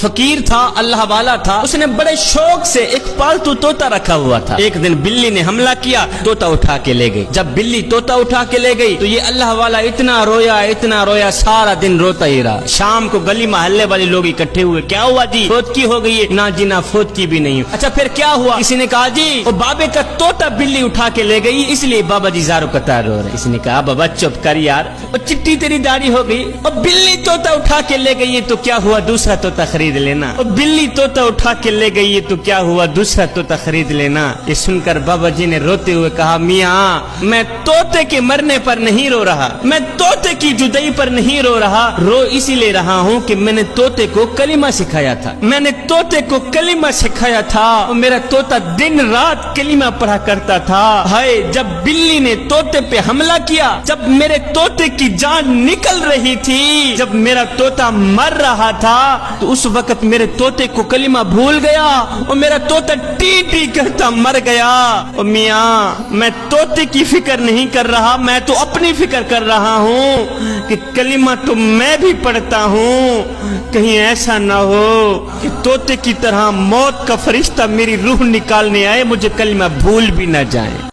فقیر تھا، اللہ والا تھا، اس نے بڑے شوق سے ایک پالتو طوطا رکھا ہوا تھا۔ ایک دن بلی نے حملہ کیا، طوطا اٹھا کے لے گئی۔ جب بلی طوطا اٹھا کے لے گئی تو یہ اللہ والا اتنا رویا، سارا دن روتا ہی رہا۔ شام کو گلی محلے والے لوگ اکٹھے ہوئے، کیا ہوا جی؟ فوت کی ہو گئی ہے؟ نہ جی نہ، فوت کی بھی نہیں۔ اچھا پھر کیا ہوا؟ کسی نے کہا جی وہ بابے کا طوطا بلی اٹھا کے لے گئی، اس لیے بابا جی زارو قطار رو رہے۔ کسی نے کہا بابا چپ کر یار، وہ چٹی تیری داڑھی ہو گئی، اور بلی طوطا اٹھا کے لے گئی ہے تو کیا ہوا؟ دوسرا طوطا خرید لینا۔ اور بلی طوطا اٹھا کے لے گئی ہے تو کیا ہوا؟ دوسرا طوطا خرید لینا۔ یہ سن کر بابا جی نے روتے ہوئے کہا میاں میں طوطے کے مرنے پر نہیں رو رہا، میں طوطے کی جدائی پر نہیں رو رہا، رو اسی لیے رہا ہوں کہ میں نے طوطے کو کلمہ سکھایا تھا، میں نے طوطے کو کلمہ سکھایا تھا، اور میرا طوطا دن رات کلمہ پڑھا کرتا تھا۔ ہائے جب بلی نے طوطے پہ حملہ کیا، جب میرے طوطے کی جان نکل رہی تھی، جب میرا طوطا مر رہا تھا، تو اس وقت میرے طوطے کو کلمہ بھول گیا اور میرا طوطا ٹی ٹی کرتا مر گیا۔ اور میاں میں طوطے کی فکر نہیں کر رہا، میں تو اپنی فکر کر رہا ہوں کہ کلمہ تو میں بھی پڑھتا ہوں، کہیں ایسا نہ ہو کہ طوطے کی طرح موت کا فرشتہ میری روح نکالنے آئے، مجھے کلمہ بھول بھی نہ جائے۔